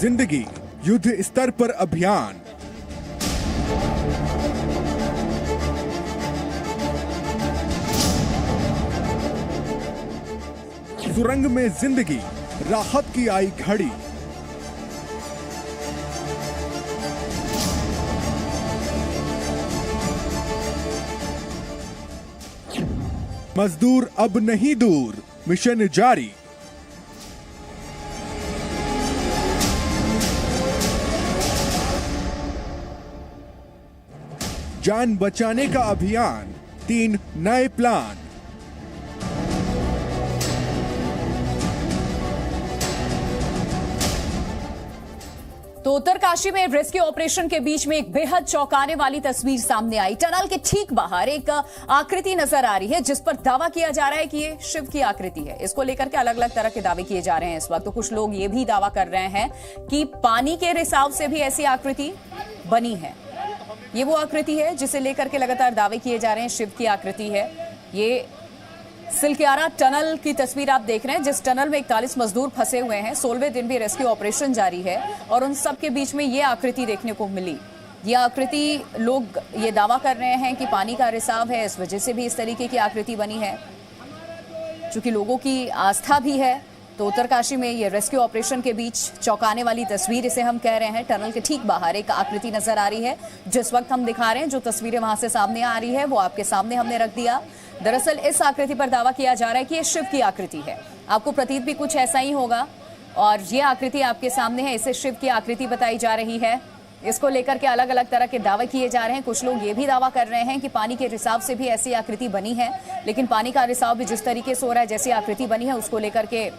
जिंदगी युद्ध स्तर पर अभियान। सुरंग में जिंदगी, राहत की आई घड़ी। मजदूर अब नहीं दूर, मिशन जारी। जान बचाने का अभियान, 3 नए प्लान। तो उत्तरकाशी में रेस्क्यू ऑपरेशन के बीच में एक बेहद चौंकाने वाली तस्वीर सामने आई। टनल के ठीक बाहर एक आकृति नजर आ रही है जिस पर दावा किया जा रहा है कि ये शिव की आकृति है। इसको लेकर के अलग अलग तरह के दावे किए जा रहे हैं इस वक्त। तो कुछ लोग ये भी दावा कर रहे हैं कि पानी के रिसाव से भी ऐसी आकृति बनी है। ये वो आकृति है जिसे लेकर के लगातार दावे किए जा रहे हैं शिव की आकृति है। ये सिलक्यारा टनल की तस्वीर आप देख रहे हैं, जिस टनल में 41 मजदूर फंसे हुए हैं। 16वें दिन भी रेस्क्यू ऑपरेशन जारी है और उन सब के बीच में ये आकृति देखने को मिली। ये आकृति, लोग ये दावा कर रहे हैं कि पानी का रिसाव है, इस वजह से भी इस तरीके की आकृति बनी है। चूंकि लोगों की आस्था भी है, तो उत्तरकाशी में ये रेस्क्यू ऑपरेशन के बीच चौंकाने वाली तस्वीर इसे हम कह रहे हैं। टनल के ठीक बाहर एक आकृति नजर आ रही है। जिस वक्त हम दिखा रहे हैं, जो तस्वीरें वहां से सामने आ रही है वो आपके सामने हमने रख दिया। दरअसल इस आकृति पर दावा किया जा रहा है कि ये शिव की आकृति है। आपको प्रतीत भी कुछ ऐसा ही होगा और ये आकृति आपके सामने है, इसे शिव की आकृति बताई जा रही है। इसको लेकर के अलग अलग तरह के दावे किए जा रहे हैं। कुछ लोग ये भी दावा कर रहे हैं कि पानी के रिसाव से भी ऐसी आकृति बनी है, लेकिन पानी का रिसाव भी जिस तरीके से हो रहा है, जैसी आकृति बनी है, उसको लेकर के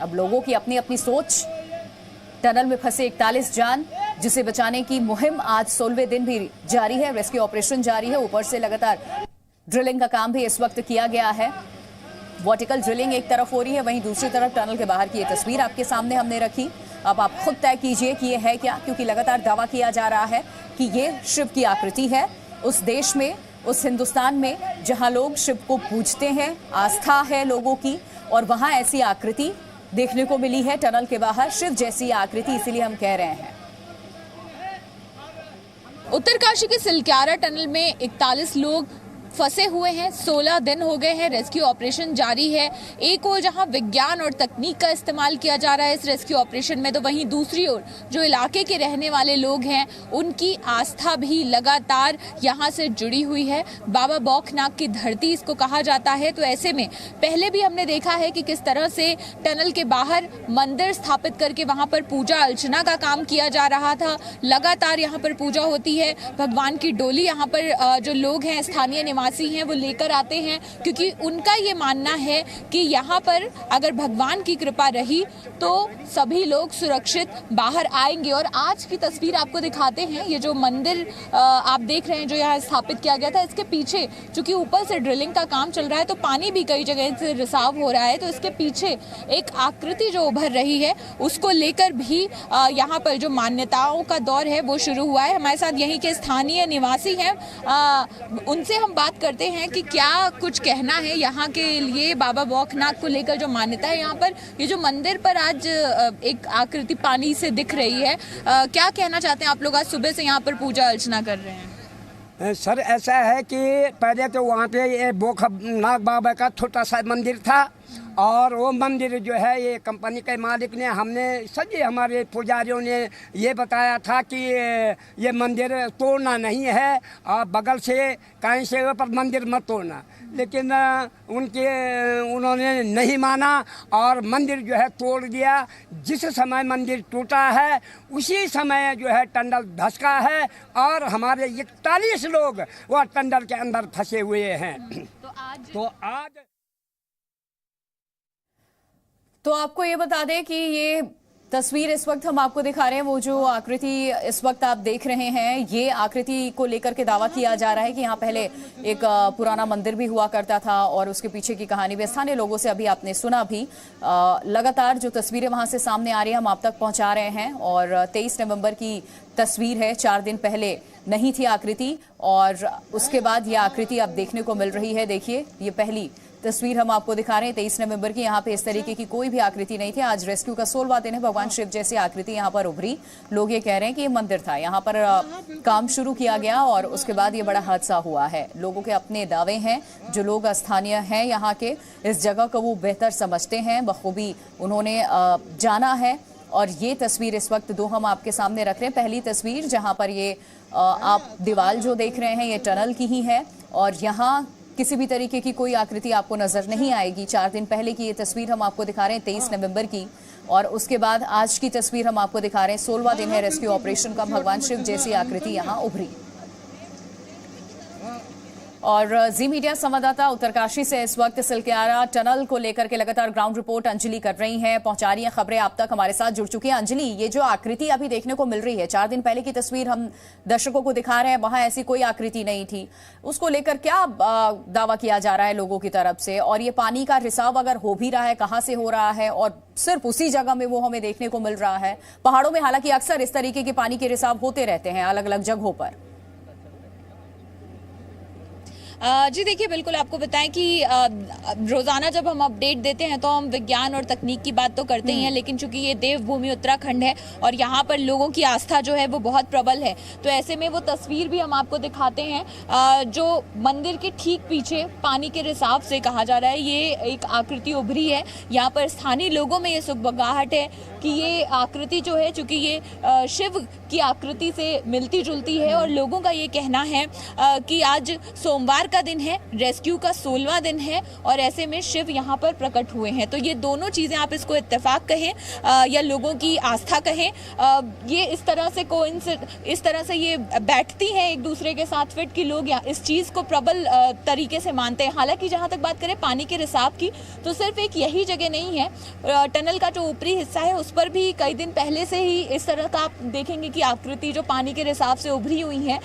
अब लोगों की अपनी अपनी सोच। टनल में फंसे 41 जान, जिसे बचाने की मुहिम आज 16वें दिन भी जारी है। रेस्क्यू ऑपरेशन जारी है। ऊपर से लगातार ड्रिलिंग का काम भी इस वक्त किया गया है। वर्टिकल ड्रिलिंग एक तरफ हो रही है, वहीं दूसरी तरफ टनल के बाहर की ये तस्वीर आपके सामने हमने रखी। अब आप खुद तय कीजिए कि ये है क्या, क्योंकि लगातार दावा किया जा रहा है कि ये शिव की आकृति है। उस देश में, उस हिंदुस्तान में जहां लोग शिव को पूजते हैं, आस्था है लोगों की, और वहां ऐसी आकृति देखने को मिली है टनल के बाहर, शिव जैसी आकृति, इसीलिए हम कह रहे हैं। उत्तरकाशी के सिलक्यारा टनल में 41 लोग फंसे हुए हैं। 16 दिन हो गए हैं, रेस्क्यू ऑपरेशन जारी है। एक ओर जहां विज्ञान और तकनीक का इस्तेमाल किया जा रहा है इस रेस्क्यू ऑपरेशन में, तो वहीं दूसरी ओर जो इलाके के रहने वाले लोग हैं उनकी आस्था भी लगातार यहां से जुड़ी हुई है। बाबा बौखनाक की धरती इसको कहा जाता है। तो ऐसे में पहले भी हमने देखा है कि किस तरह से टनल के बाहर मंदिर स्थापित करके वहां पर पूजा अर्चना का काम किया जा रहा था। लगातार यहाँ पर पूजा होती है। भगवान की डोली यहाँ पर जो लोग हैं, स्थानीय निवासी हैं, वो लेकर आते हैं, क्योंकि उनका ये मानना है कि यहाँ पर अगर भगवान की कृपा रही तो सभी लोग सुरक्षित बाहर आएंगे। और आज की तस्वीर आपको दिखाते हैं। ये जो मंदिर आप देख रहे हैं जो यहाँ स्थापित किया गया था, इसके पीछे चूंकि ऊपर से ड्रिलिंग का काम चल रहा है तो पानी भी कई जगह से रिसाव हो रहा है, तो इसके पीछे एक आकृति जो उभर रही है उसको लेकर भी यहाँ पर जो मान्यताओं का दौर है वो शुरू हुआ है। हमारे साथ यहीं के स्थानीय निवासी हैं, उनसे हम बात करते हैं कि क्या कुछ कहना है यहाँ के लिए बाबा बौखनाक को लेकर जो मान्यता है। यहाँ पर ये जो मंदिर पर आज एक आकृति पानी से दिख रही है, क्या कहना चाहते हैं आप लोग? आज सुबह से यहाँ पर पूजा अर्चना कर रहे हैं। सर ऐसा है कि पहले तो वहाँ पे ये बौखनाक बाबा का छोटा सा मंदिर था, और वो मंदिर जो है ये कंपनी के मालिक ने, हमने सभी हमारे पुजारियों ने ये बताया था कि ये मंदिर तोड़ना नहीं है, और बगल से कहीं से पर मंदिर मत तोड़ना। लेकिन उन्होंने नहीं माना और मंदिर जो है तोड़ दिया। जिस समय मंदिर टूटा है उसी समय जो है टंडल धसका है, और हमारे 41 लोग वह टंडल के अंदर फंसे हुए हैं। तो आज तो आपको ये बता दें कि ये तस्वीर इस वक्त हम आपको दिखा रहे हैं, वो जो आकृति इस वक्त आप देख रहे हैं, ये आकृति को लेकर के दावा किया जा रहा है कि यहाँ पहले एक पुराना मंदिर भी हुआ करता था और उसके पीछे की कहानी भी स्थानीय लोगों से अभी आपने सुना भी। लगातार जो तस्वीरें वहां से सामने आ रही है हम आप तक पहुंचा रहे हैं, और 23 नवंबर की तस्वीर है। 4 दिन पहले नहीं थी आकृति और उसके बाद ये आकृति अब देखने को मिल रही है। देखिए, ये पहली तस्वीर हम आपको दिखा रहे हैं 23 नवंबर की। यहाँ पे इस तरीके की कोई भी आकृति नहीं थी। आज रेस्क्यू का 16वां दिन है। भगवान शिव जैसी आकृति यहाँ पर उभरी। लोग ये कह रहे हैं कि ये मंदिर था, यहाँ पर काम शुरू किया गया और उसके बाद ये बड़ा हादसा हुआ है। लोगों के अपने दावे हैं, जो लोग स्थानीय हैं यहाँ के, इस जगह को वो बेहतर समझते हैं, बखूबी उन्होंने जाना है। और ये तस्वीर इस वक्त दो हम आपके सामने रख रहे हैं। पहली तस्वीर जहाँ पर ये आप दीवार जो देख रहे हैं ये टनल की ही है और यहाँ किसी भी तरीके की कोई आकृति आपको नजर नहीं आएगी। 4 दिन पहले की ये तस्वीर हम आपको दिखा रहे हैं 23 नवंबर की, और उसके बाद आज की तस्वीर हम आपको दिखा रहे हैं 16वां दिन है रेस्क्यू ऑपरेशन का। भगवान शिव जैसी आकृति यहाँ उभरी। और जी मीडिया संवाददाता उत्तरकाशी से इस वक्त सिलक्यारा टनल को लेकर के लगातार ग्राउंड रिपोर्ट अंजलि कर रही हैं, पहुंचा रही हैं खबरें आप तक, हमारे साथ जुड़ चुकी हैं। अंजलि, ये जो आकृति अभी देखने को मिल रही है, 4 दिन पहले की तस्वीर हम दर्शकों को दिखा रहे हैं, वहां ऐसी कोई आकृति नहीं थी। उसको लेकर क्या दावा किया जा रहा है लोगों की तरफ से? और ये पानी का रिसाव अगर हो भी रहा है, कहां से हो रहा है और सिर्फ उसी जगह में वो हमें देखने को मिल रहा है? पहाड़ों में हालांकि अक्सर इस तरीके के पानी के रिसाव होते रहते हैं अलग अलग जगहों पर। जी देखिए, बिल्कुल आपको बताएं कि रोजाना जब हम अपडेट देते हैं तो हम विज्ञान और तकनीक की बात तो करते ही हैं, लेकिन चूंकि ये देवभूमि उत्तराखंड है और यहाँ पर लोगों की आस्था जो है वो बहुत प्रबल है, तो ऐसे में वो तस्वीर भी हम आपको दिखाते हैं जो मंदिर के ठीक पीछे पानी के रिसाव से कहा जा रहा है ये एक आकृति उभरी है। यहाँ पर स्थानीय लोगों में ये सुगबगाहट है कि ये आकृति जो है, चूंकि ये शिव की आकृति से मिलती जुलती है और लोगों का ये कहना है कि आज सोमवार का दिन है, रेस्क्यू का 16वां दिन है और ऐसे में शिव यहाँ पर प्रकट हुए हैं। तो ये दोनों चीजें, आप इसको इत्तेफाक कहें या लोगों की आस्था कहें, ये इस तरह से ये बैठती हैं एक दूसरे के साथ फिट कि लोग इस चीज को प्रबल तरीके से मानते हैं। हालांकि जहां तक बात करें पानी के रिसाव की, तो सिर्फ एक यही जगह नहीं है, टनल का जो ऊपरी हिस्सा है उस पर भी कई दिन पहले से ही इस तरह का आप देखेंगे कि आकृति जो पानी के रिसाव से उभरी हुई है,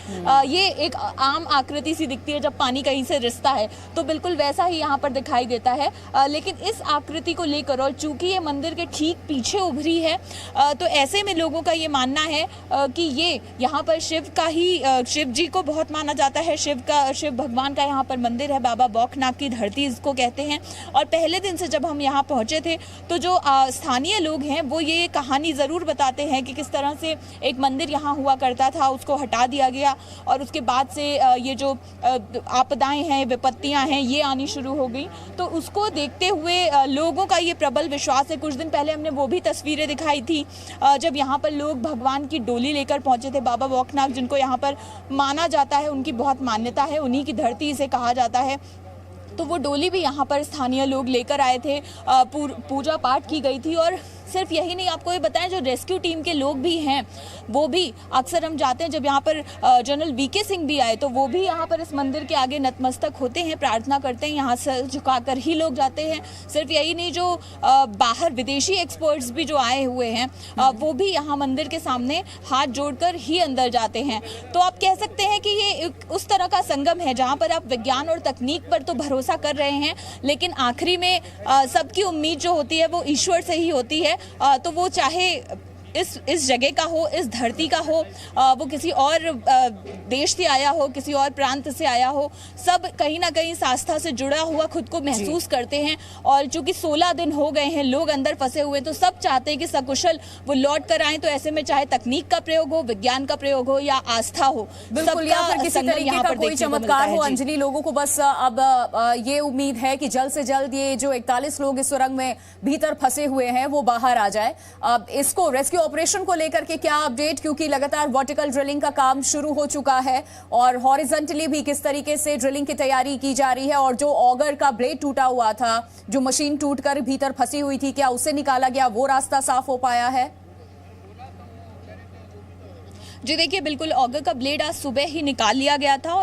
ये एक आम आकृति सी दिखती है जब पानी कहीं से रिश्ता है, तो बिल्कुल वैसा ही यहाँ पर दिखाई देता है। लेकिन इस आकृति को लेकर, और चूंकि ये मंदिर के ठीक पीछे उभरी है, तो ऐसे में लोगों का ये मानना है कि ये यहाँ पर शिव जी को बहुत माना जाता है। शिव भगवान का यहाँ पर मंदिर है, बाबा बौखनाथ की धरती इसको कहते हैं। और पहले दिन से जब हम यहाँ पहुंचे थे तो जो स्थानीय लोग हैं वो ये कहानी जरूर बताते हैं कि किस तरह से एक मंदिर यहाँ हुआ करता था, उसको हटा दिया गया और उसके बाद से ये जो आपदाएं हैं, विपत्तियां हैं, ये आनी शुरू हो गई। तो उसको देखते हुए लोगों का ये प्रबल विश्वास है। कुछ दिन पहले हमने वो भी तस्वीरें दिखाई थी जब यहाँ पर लोग भगवान की डोली लेकर पहुंचे थे। बाबा बौखनाथ जिनको यहाँ पर माना जाता है, उनकी बहुत मान्यता है, उन्हीं की धरती इसे कहा जाता है, तो वो डोली भी यहाँ पर स्थानीय लोग लेकर आए थे, पूजा पाठ की गई थी। और सिर्फ यही नहीं, आपको ये बताएं जो रेस्क्यू टीम के लोग भी हैं वो भी अक्सर हम जाते हैं, जब यहाँ पर जनरल वीके सिंह भी आए तो वो भी यहाँ पर इस मंदिर के आगे नतमस्तक होते हैं, प्रार्थना करते हैं, यहाँ से झुकाकर ही लोग जाते हैं। सिर्फ यही नहीं, जो बाहर विदेशी एक्सपर्ट्स भी जो आए हुए हैं वो भी यहाँ मंदिर के सामने हाथ जोड़कर ही अंदर जाते हैं। तो आप कह सकते हैं कि ये उस तरह का संगम है जहाँ पर आप विज्ञान और तकनीक पर तो भरोसा कर रहे हैं, लेकिन आखिरी में सबकी उम्मीद जो होती है वो ईश्वर से ही होती है। तो वो चाहे इस जगह का हो, इस धरती का हो, वो किसी और देश से आया हो, किसी और प्रांत से आया हो, सब कहीं ना कहीं इस आस्था से जुड़ा हुआ खुद को महसूस करते हैं। और चूंकि 16 दिन हो गए हैं, लोग अंदर फंसे हुए, तो सब चाहते हैं कि सकुशल वो लौट कर आए। तो ऐसे में चाहे तकनीक का प्रयोग हो, विज्ञान का प्रयोग हो या आस्था हो, बिल्कुल, या फिर किसी तरीके का कोई चमत्कार हो। अंजलि, लोगों को बस अब ये उम्मीद है कि जल्द से जल्द ये जो 41 लोग इस सुरंग में भीतर फंसे हुए हैं वो बाहर आ जाए। अब इसको रेस्क्यू ऑपरेशन को लेकर के क्या अपडेट, क्योंकि लगातार वर्टिकल ड्रिलिंग का काम शुरू हो चुका है और हॉरिजॉन्टली भी किस तरीके से ड्रिलिंग की तैयारी की जा रही है, और जो ऑगर का ब्लेड टूटा हुआ था, जो मशीन टूटकर भीतर फंसी हुई थी, क्या उसे निकाला गया, वो रास्ता साफ हो पाया है? जी देखिए, बिल्कुल ऑगर का ब्लेड आज सुबह ही निकाल लिया गया था और